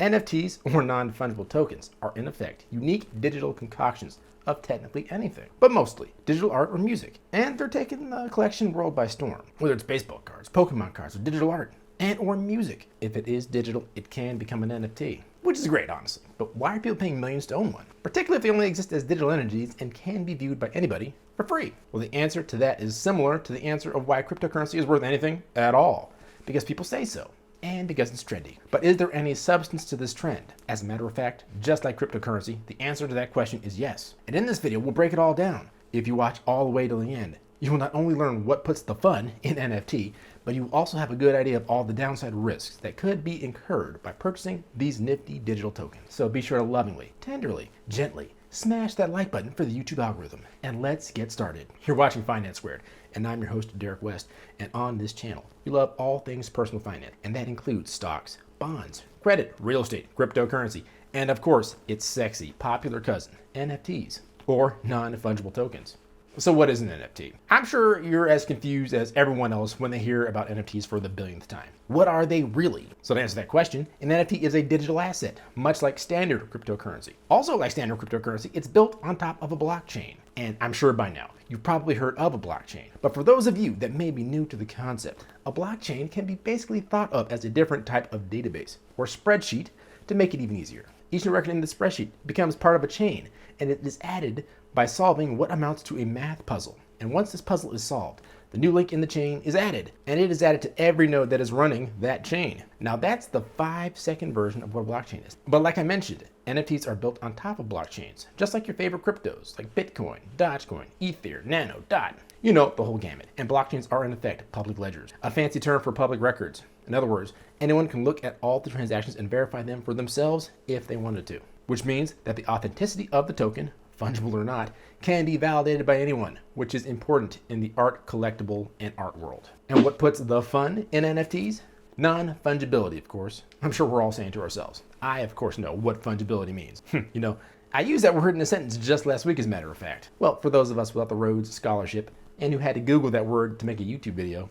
NFTs, or non-fungible tokens, are in effect unique digital concoctions of technically anything, but mostly digital art or music, and they're taking the collection world by storm. Whether it's baseball cards, Pokemon cards, or digital art, and or music. If it is digital, it can become an NFT, which is great, honestly. But why are people paying millions to own one? Particularly if they only exist as digital entities and can be viewed by anybody for free. Well, the answer to that is similar to the answer of why cryptocurrency is worth anything at all. Because people say so, and because it's trendy. But is there any substance to this trend? As a matter of fact, just like cryptocurrency, the answer to that question is yes. And in this video, we'll break it all down. If you watch all the way to the end, you will not only learn what puts the fun in NFT, but you will also have a good idea of all the downside risks that could be incurred by purchasing these nifty digital tokens. So be sure to lovingly, tenderly, gently smash that like button for the YouTube algorithm, and let's get started. You're watching Finance Squared, and I'm your host, Derek West, and on this channel, we love all things personal finance, and that includes stocks, bonds, credit, real estate, cryptocurrency, and of course, its sexy, popular cousin, NFTs, or non-fungible tokens. So what is an NFT? I'm sure you're as confused as everyone else when they hear about NFTs for the billionth time. What are they really? So to answer that question, an NFT is a digital asset, much like standard cryptocurrency. Also like standard cryptocurrency, it's built on top of a blockchain. And I'm sure by now, you've probably heard of a blockchain. But for those of you that may be new to the concept, a blockchain can be basically thought of as a different type of database or spreadsheet to make it even easier. Each new record in the spreadsheet becomes part of a chain, and it is added by solving what amounts to a math puzzle. And once this puzzle is solved, the new link in the chain is added, and it is added to every node that is running that chain. Now that's the 5-second version of what a blockchain is. But like I mentioned, NFTs are built on top of blockchains, just like your favorite cryptos, like Bitcoin, Dogecoin, Ether, Nano, Dot. You know, the whole gamut. And blockchains are in effect public ledgers, a fancy term for public records. In other words, anyone can look at all the transactions and verify them for themselves if they wanted to, which means that the authenticity of the token, fungible or not, can be validated by anyone, which is important in the art, collectible, and art world. And what puts the fun in NFTs? Non-fungibility, of course. I'm sure we're all saying to ourselves, I of course know what fungibility means. You know, I used that word in a sentence just last week, as a matter of fact. Well, for those of us without the Rhodes Scholarship and who had to Google that word to make a YouTube video,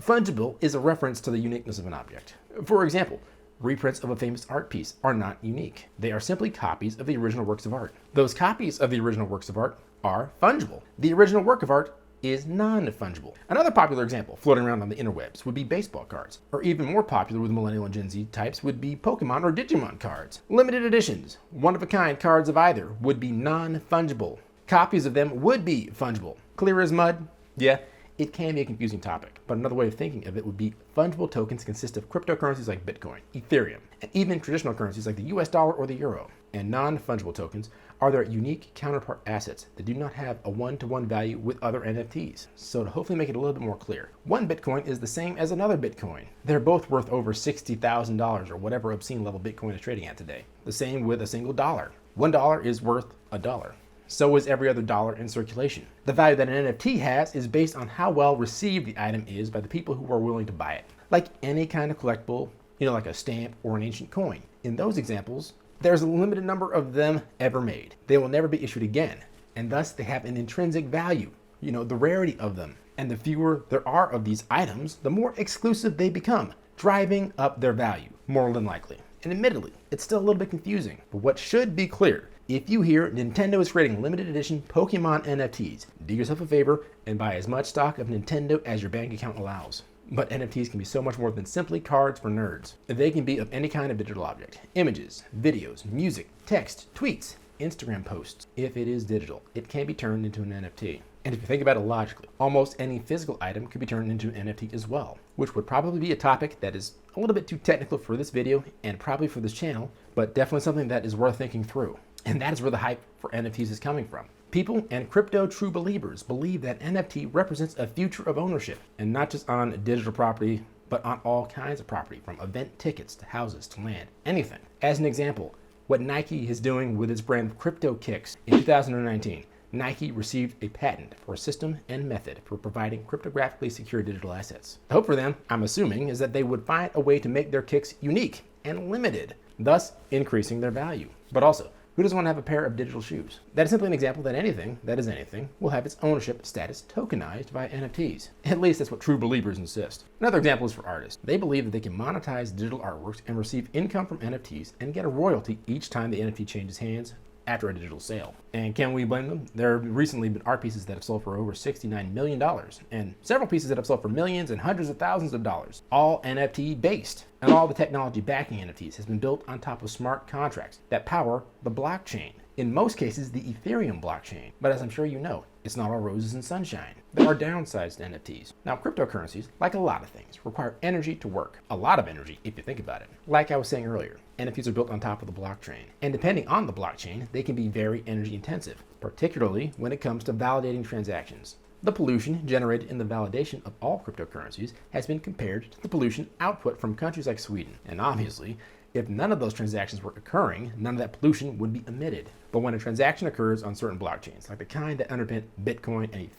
fungible is a reference to the uniqueness of an object. For example, reprints of a famous art piece are not unique. They are simply copies of the original works of art. Those copies of the original works of art are fungible. The original work of art is non-fungible. Another popular example floating around on the interwebs would be baseball cards, or even more popular with millennial and Gen Z types would be Pokemon or Digimon cards. Limited editions, one-of-a-kind cards of either would be non-fungible. Copies of them would be fungible. Clear as mud? Yeah. It can be a confusing topic, but another way of thinking of it would be fungible tokens consist of cryptocurrencies like Bitcoin, Ethereum, and even traditional currencies like the US dollar or the euro. And non-fungible tokens are their unique counterpart assets that do not have a one-to-one value with other NFTs. So to hopefully make it a little bit more clear, one Bitcoin is the same as another Bitcoin. They're both worth over $60,000 or whatever obscene level Bitcoin is trading at today. The same with a single dollar. $1 is worth $1. So is every other dollar in circulation. The value that an NFT has is based on how well received the item is by the people who are willing to buy it. Like any kind of collectible, you know, like a stamp or an ancient coin. In those examples, there's a limited number of them ever made. They will never be issued again, and thus they have an intrinsic value, you know, the rarity of them. And the fewer there are of these items, the more exclusive they become, driving up their value, more than likely. And admittedly, it's still a little bit confusing, but what should be clear, if you hear Nintendo is creating limited edition Pokemon NFTs, do yourself a favor and buy as much stock of Nintendo as your bank account allows. But NFTs can be so much more than simply cards for nerds. They can be of any kind of digital object. Images, videos, music, text, tweets, Instagram posts. If it is digital, it can be turned into an NFT. And if you think about it logically, almost any physical item could be turned into an NFT as well, which would probably be a topic that is a little bit too technical for this video and probably for this channel, but definitely something that is worth thinking through. And that is where the hype for NFTs is coming from. People and crypto true believers believe that NFT represents a future of ownership, and not just on digital property, but on all kinds of property, from event tickets to houses to land, anything. As an example, what Nike is doing with its brand Crypto Kicks in 2019, Nike received a patent for a system and method for providing cryptographically secure digital assets. The hope for them, I'm assuming, is that they would find a way to make their kicks unique and limited, thus increasing their value. But also, Who doesn't want to have a pair of digital shoes? That is simply an example that anything, that is anything, will have its ownership status tokenized via NFTs. At least that's what true believers insist. Another example is for artists. They believe that they can monetize digital artworks and receive income from NFTs and get a royalty each time the NFT changes hands after a digital sale. And can we blame them? There have recently been art pieces that have sold for over $69 million, and several pieces that have sold for millions and hundreds of thousands of dollars, all NFT based. And all the technology backing NFTs has been built on top of smart contracts that power the blockchain. In most cases, the Ethereum blockchain. But as I'm sure you know, it's not all roses and sunshine. There are downsides to NFTs. Now, cryptocurrencies, like a lot of things, require energy to work. A lot of energy, if you think about it. Like I was saying earlier, NFTs are built on top of the blockchain. And depending on the blockchain, they can be very energy intensive, particularly when it comes to validating transactions. The pollution generated in the validation of all cryptocurrencies has been compared to the pollution output from countries like Sweden. And obviously, if none of those transactions were occurring, none of that pollution would be emitted. But when a transaction occurs on certain blockchains, like the kind that underpin Bitcoin and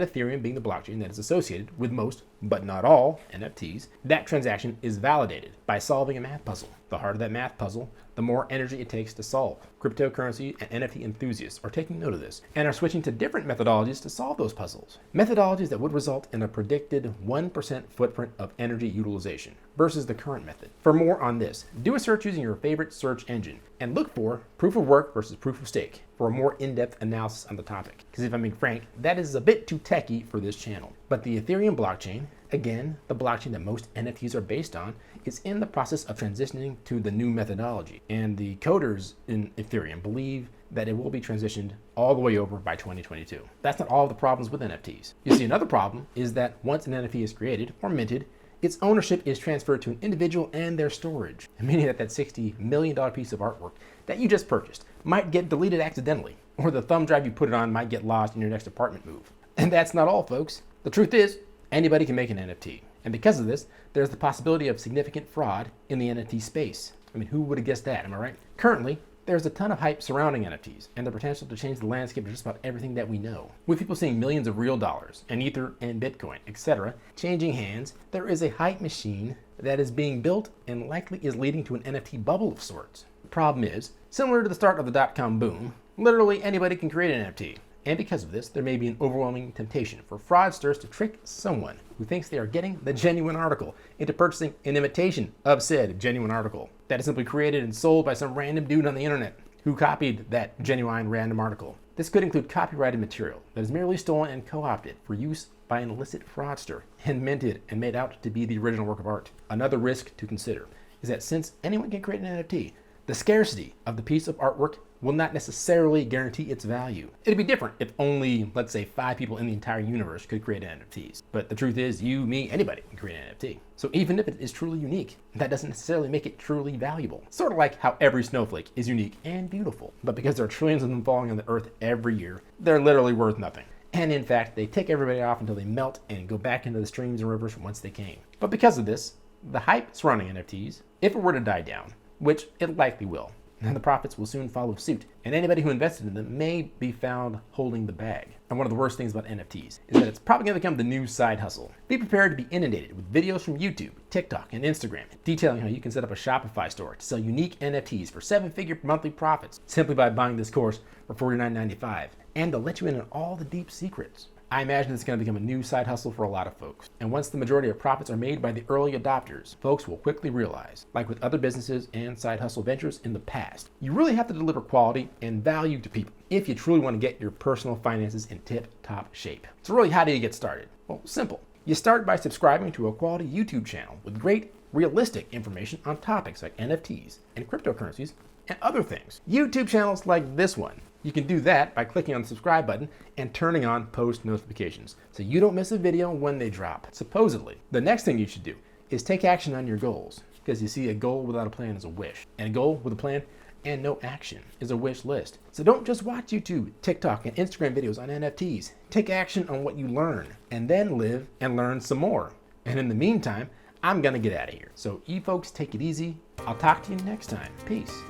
Ethereum being the blockchain that is associated with most, but not all, NFTs, that transaction is validated by solving a math puzzle. The harder that math puzzle, the more energy it takes to solve. Cryptocurrency and NFT enthusiasts are taking note of this and are switching to different methodologies to solve those puzzles. Methodologies that would result in a predicted 1% footprint of energy utilization versus the current method. For more on this, do a search using your favorite search engine and look for proof of work versus proof of stake for a more in-depth analysis on the topic. Because if I'm being frank, that is a bit too techy for this channel. But the Ethereum blockchain, again, the blockchain that most NFTs are based on, is in the process of transitioning to the new methodology. And the coders in Ethereum believe that it will be transitioned all the way over by 2022. That's not all of the problems with NFTs. You see, another problem is that once an NFT is created or minted, its ownership is transferred to an individual and their storage, meaning that that $60 million piece of artwork that you just purchased might get deleted accidentally, or the thumb drive you put it on might get lost in your next apartment move. And that's not all, folks. The truth is, anybody can make an NFT. And because of this, there's the possibility of significant fraud in the NFT space. I mean, who would have guessed that, am I right? Currently, there's a ton of hype surrounding NFTs and the potential to change the landscape of just about everything that we know. With people seeing millions of real dollars and Ether and Bitcoin, etc., changing hands, there is a hype machine that is being built and likely is leading to an NFT bubble of sorts. The problem is, similar to the start of the dot-com boom, literally anybody can create an NFT. And because of this, there may be an overwhelming temptation for fraudsters to trick someone who thinks they are getting the genuine article into purchasing an imitation of said genuine article that is simply created and sold by some random dude on the internet who copied that genuine random article. This could include copyrighted material that is merely stolen and co-opted for use by an illicit fraudster and minted and made out to be the original work of art. Another risk to consider is that since anyone can create an NFT, the scarcity of the piece of artwork will not necessarily guarantee its value. It'd be different if only, let's say, 5 people in the entire universe could create NFTs. But the truth is, you, me, anybody can create an NFT. So even if it is truly unique, that doesn't necessarily make it truly valuable. Sort of like how every snowflake is unique and beautiful. But because there are trillions of them falling on the earth every year, they're literally worth nothing. And in fact, they tick everybody off until they melt and go back into the streams and rivers from whence they came. But because of this, the hype surrounding NFTs, if it were to die down, which it likely will, and the profits will soon follow suit, and anybody who invested in them may be found holding the bag. And one of the worst things about NFTs is that it's probably going to become the new side hustle. Be prepared to be inundated with videos from YouTube, TikTok, and Instagram detailing how you can set up a Shopify store to sell unique NFTs for 7-figure monthly profits simply by buying this course for $49.95, and they'll let you in on all the deep secrets. I imagine it's going to become a new side hustle for a lot of folks. And once the majority of profits are made by the early adopters, folks will quickly realize, like with other businesses and side hustle ventures in the past, you really have to deliver quality and value to people if you truly want to get your personal finances in tip-top shape. So really, how do you get started? Well, simple. You start by subscribing to a quality YouTube channel with great, realistic information on topics like NFTs and cryptocurrencies and other things. YouTube channels like this one. You can do that by clicking on the subscribe button and turning on post notifications so you don't miss a video when they drop. Supposedly, the next thing you should do is take action on your goals, because you see, a goal without a plan is a wish, and a goal with a plan and no action is a wish list. So don't just watch YouTube, TikTok, and Instagram videos on NFTs. Take action on what you learn and then live and learn some more. And in the meantime, I'm gonna get out of here. So you folks take it easy. I'll talk to you next time. Peace.